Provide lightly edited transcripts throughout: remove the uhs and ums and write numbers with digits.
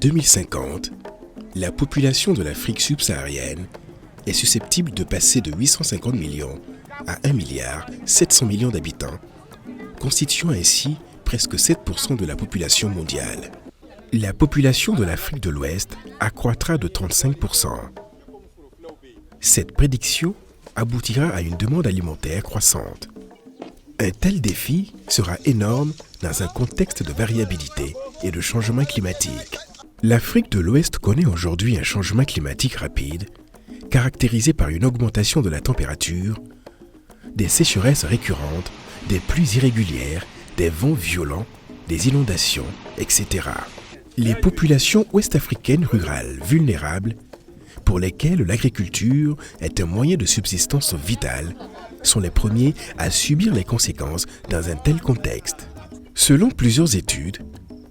2050, la population de l'Afrique subsaharienne est susceptible de passer de 850 millions à 1 milliard 700 millions d'habitants, constituant ainsi presque 7% de la population mondiale. La population de l'Afrique de l'Ouest accroîtra de 35%. Cette prédiction aboutira à une demande alimentaire croissante. Un tel défi sera énorme dans un contexte de variabilité et de changement climatique. L'Afrique de l'Ouest connaît aujourd'hui un changement climatique rapide, caractérisé par une augmentation de la température, des sécheresses récurrentes, des pluies irrégulières, des vents violents, des inondations, etc. Les populations ouest-africaines rurales vulnérables, pour lesquelles l'agriculture est un moyen de subsistance vital, sont les premiers à subir les conséquences dans un tel contexte. Selon plusieurs études,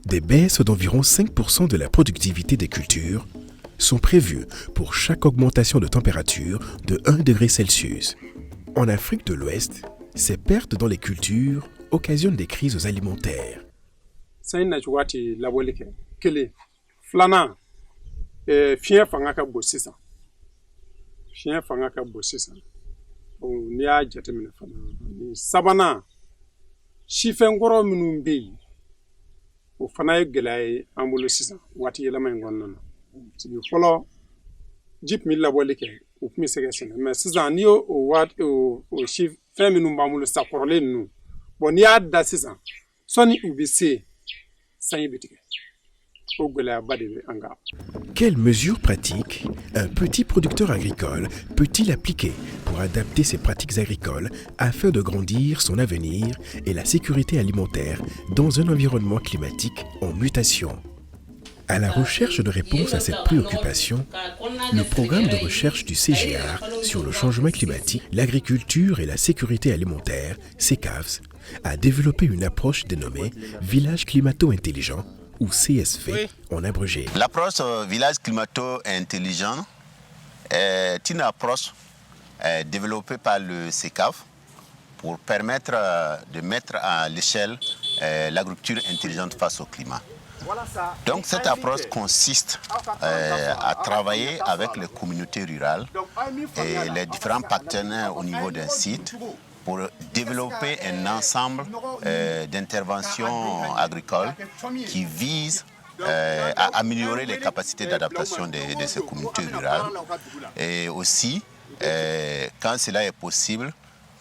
des baisses d'environ 5% de la productivité des cultures sont prévues pour chaque augmentation de température de 1 degré Celsius. En Afrique de l'Ouest, ces pertes dans les cultures occasionnent des crises alimentaires. N'i y'a jateminɛ fana ni sabanan sifɛnkɔrɔ minnu bɛ yen o fana ye gɛlɛya ye an bolo sisan waati yɛlɛma in kɔnɔna na fɔlɔ ji tun bɛ labɔli kɛ o tun bɛ se ka sɛnɛ mɛ sisan n'i y'o fɛn minnu b'an bolo sisan kɔrɔlen ninnu n'i y'a da sisan sɔnni u bɛ se sanji bɛ tigɛ. Quelles mesures pratiques un petit producteur agricole peut-il appliquer pour adapter ses pratiques agricoles afin de grandir son avenir et la sécurité alimentaire dans un environnement climatique en mutation? À la recherche de réponses à cette préoccupation, le programme de recherche du CGIAR sur le changement climatique, l'agriculture et la sécurité alimentaire, CECAFS, a développé une approche dénommée Village climato-intelligent ou CSV en abrégé. L'approche village climato-intelligent est une approche développée par le CECAF pour permettre de mettre à l'échelle l'agriculture intelligente face au climat. Donc cette approche consiste à travailler avec les communautés rurales et les différents partenaires au niveau d'un site pour développer un ensemble d'interventions agricoles qui visent à améliorer les capacités d'adaptation de ces communautés rurales. Et aussi, quand cela est possible,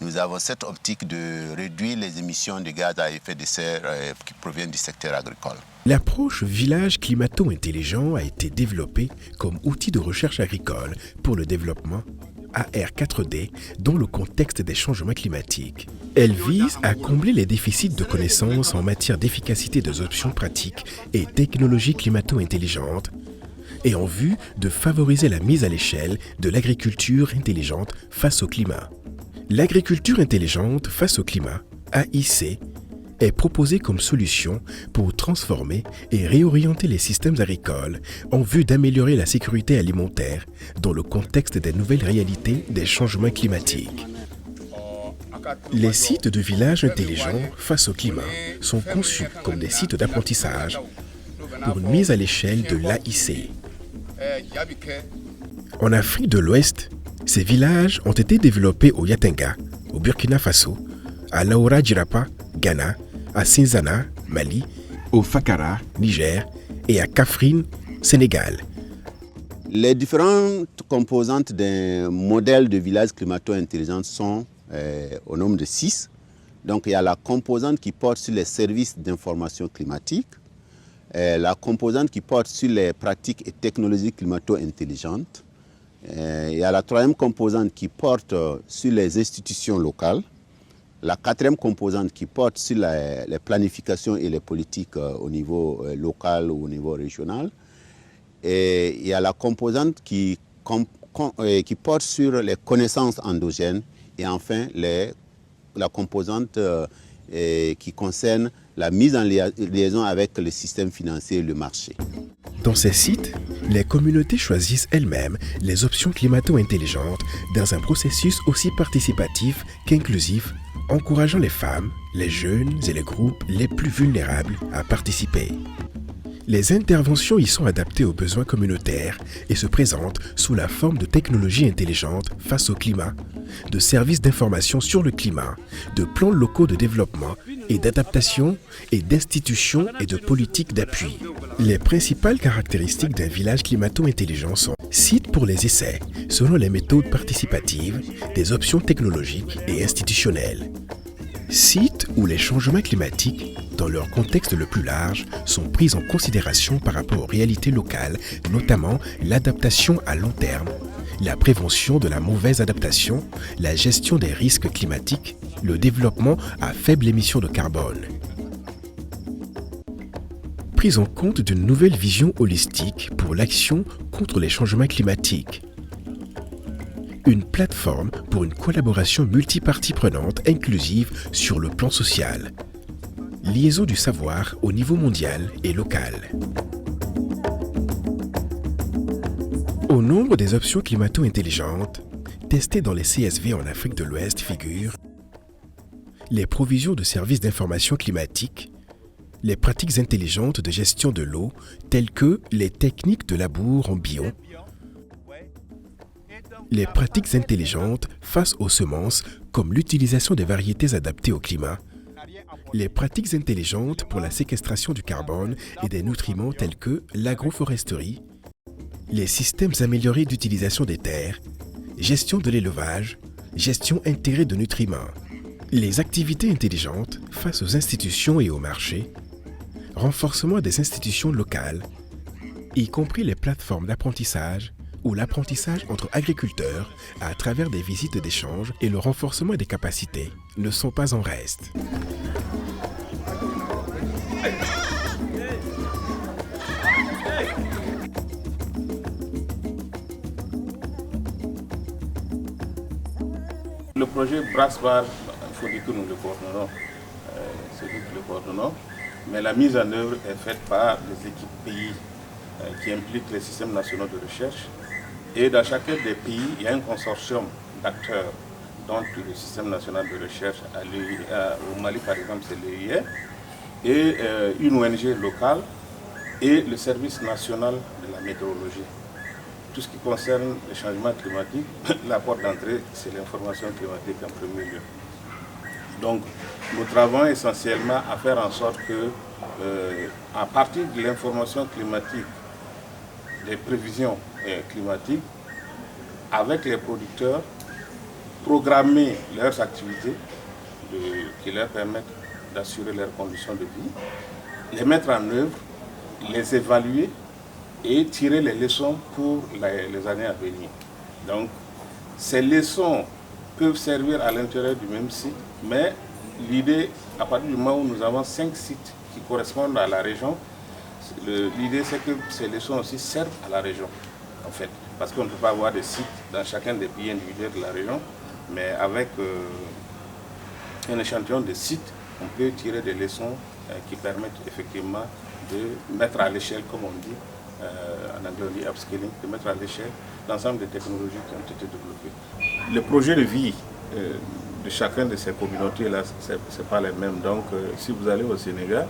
nous avons cette optique de réduire les émissions de gaz à effet de serre qui proviennent du secteur agricole. L'approche village climato-intelligent a été développée comme outil de recherche agricole pour le développement AR4D dans le contexte des changements climatiques. Elle vise à combler les déficits de connaissances en matière d'efficacité des options pratiques et technologies climato-intelligentes et en vue de favoriser la mise à l'échelle de l'agriculture intelligente face au climat. L'agriculture intelligente face au climat, AIC, est proposée comme solution pour transformer et réorienter les systèmes agricoles en vue d'améliorer la sécurité alimentaire dans le contexte des nouvelles réalités des changements climatiques. Les sites de villages intelligents face au climat sont conçus comme des sites d'apprentissage pour une mise à l'échelle de l'AIC. En Afrique de l'Ouest, ces villages ont été développés au Yatenga, au Burkina Faso, à Laoura Djirapa, Ghana, à Sinzana, Mali, au Fakara, Niger et à Kaffrine, Sénégal. Les différentes composantes d'un modèle de village climato-intelligent sont au nombre de 6. Donc il y a la composante qui porte sur les services d'information climatique, la composante qui porte sur les pratiques et technologies climato-intelligentes, il y a la troisième composante qui porte sur les institutions locales, la quatrième composante qui porte sur les planifications et les politiques au niveau local ou au niveau régional. Et il y a la composante qui porte sur les connaissances endogènes et enfin la composante qui concerne la mise en liaison avec le système financier et le marché. Dans ces sites, les communautés choisissent elles-mêmes les options climato-intelligentes dans un processus aussi participatif qu'inclusif, encourageant les femmes, les jeunes et les groupes les plus vulnérables à participer. Les interventions y sont adaptées aux besoins communautaires et se présentent sous la forme de technologies intelligentes face au climat, de services d'information sur le climat, de plans locaux de développement et d'adaptation et d'institutions et de politiques d'appui. Les principales caractéristiques d'un village climato-intelligent sont site pour les essais, selon les méthodes participatives, des options technologiques et institutionnelles. Sites où les changements climatiques, dans leur contexte le plus large, sont pris en considération par rapport aux réalités locales, notamment l'adaptation à long terme, la prévention de la mauvaise adaptation, la gestion des risques climatiques, le développement à faible émission de carbone. Prise en compte d'une nouvelle vision holistique pour l'action contre les changements climatiques. Une plateforme pour une collaboration multipartie prenante inclusive sur le plan social. Liaison du savoir au niveau mondial et local. Au nombre des options climato-intelligentes testées dans les CSV en Afrique de l'Ouest figurent les provisions de services d'information climatique, les pratiques intelligentes de gestion de l'eau telles que les techniques de labour en bion, les pratiques intelligentes face aux semences comme l'utilisation des variétés adaptées au climat, les pratiques intelligentes pour la séquestration du carbone et des nutriments tels que l'agroforesterie, les systèmes améliorés d'utilisation des terres, gestion de l'élevage, gestion intégrée de nutriments, les activités intelligentes face aux institutions et aux marchés, renforcement des institutions locales, y compris les plateformes d'apprentissage ou l'apprentissage entre agriculteurs à travers des visites d'échange et le renforcement des capacités ne sont pas en reste. Le projet Brassbar, il faut dire que nous le coordonnons, c'est nous qui le coordonnons, mais la mise en œuvre est faite par les équipes pays qui impliquent les systèmes nationaux de recherche. Et dans chacun des pays, il y a un consortium d'acteurs, dont le système national de recherche au Mali par exemple c'est l'EIE, et une ONG locale et le service national de la météorologie. Tout ce qui concerne le changement climatique, la porte d'entrée, c'est l'information climatique en premier lieu. Donc, nous travaillons essentiellement à faire en sorte que, à partir de l'information climatique, des prévisions climatiques, avec les producteurs, programmer leurs activités qui leur permettent d'assurer leurs conditions de vie, les mettre en œuvre, les évaluer et tirer les leçons pour les années à venir. Donc, ces leçons peuvent servir à l'intérieur du même site, mais l'idée, à partir du moment où nous avons 5 sites qui correspondent à la région, l'idée c'est que ces leçons aussi servent à la région, en fait. Parce qu'on ne peut pas avoir des sites dans chacun des pays individuels de la région, mais avec un échantillon de sites, on peut tirer des leçons qui permettent effectivement de mettre à l'échelle, comme on dit, en anglais on dit upscaling, de mettre à l'échelle l'ensemble des technologies qui ont été développées. Le projet de vie de chacun de ces communautés-là, ce n'est pas les mêmes. Donc, si vous allez au Sénégal,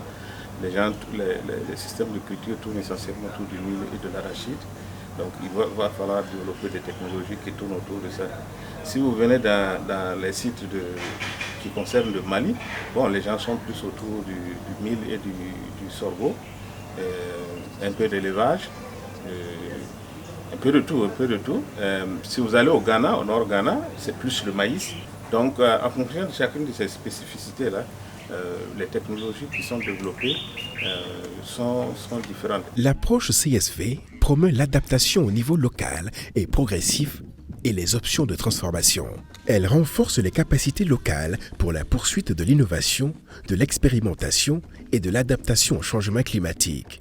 les systèmes de culture tournent essentiellement autour du mil et de l'arachide. Donc, il va falloir développer des technologies qui tournent autour de ça. Si vous venez dans les sites qui concernent le Mali, bon, les gens sont plus autour du mil et du sorgho, un peu d'élevage, un peu de tout. Si vous allez au Ghana, au nord Ghana, c'est plus le maïs. Donc, en fonction de chacune de ces spécificités-là, les technologies qui sont développées sont différentes. L'approche CSV promeut l'adaptation au niveau local et progressif et les options de transformation. Elle renforce les capacités locales pour la poursuite de l'innovation, de l'expérimentation et de l'adaptation au changement climatique.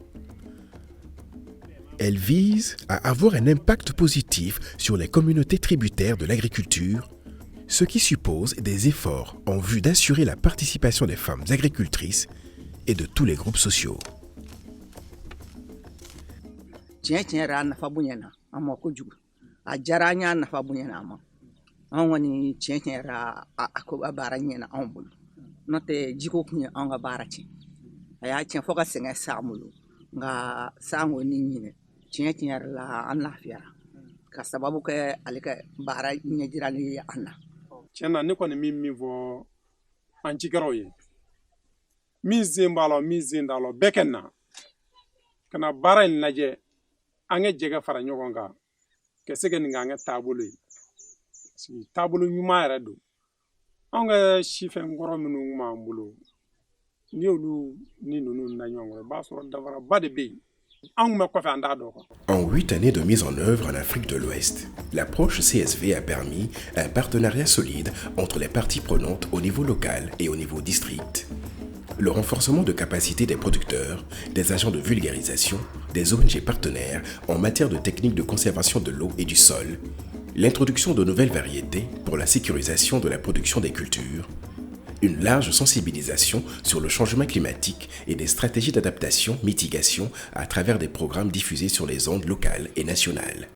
Elle vise à avoir un impact positif sur les communautés tributaires de l'agriculture, ce qui suppose des efforts en vue d'assurer la participation des femmes agricultrices et de tous les groupes sociaux. nga sango ni nyine tinya la an lafiyara ka sababu ke alika bara nyajirani anna tiɲɛna ne kɔni min fɔ an cikɛlaw ye min sen b'a la min sen t'a la bɛɛ kɛ na ka na baara in lajɛ an ka jɛgɛ fara ɲɔgɔn kan ka se ka nin kɛ an ka taabolo ye taabolo ɲuman yɛrɛ don an ka sifɛn kɔrɔ minnu kun b'an bolo n'i y'olu ni ninnu na ɲɔgɔn kɔrɔ i b'a sɔrɔ dafaraba de bɛ yen. En 8 années de mise en œuvre en Afrique de l'Ouest, l'approche CSV a permis un partenariat solide entre les parties prenantes au niveau local et au niveau district. Le renforcement de capacités des producteurs, des agents de vulgarisation, des ONG partenaires en matière de techniques de conservation de l'eau et du sol, l'introduction de nouvelles variétés pour la sécurisation de la production des cultures, une large sensibilisation sur le changement climatique et des stratégies d'adaptation-mitigation à travers des programmes diffusés sur les ondes locales et nationales.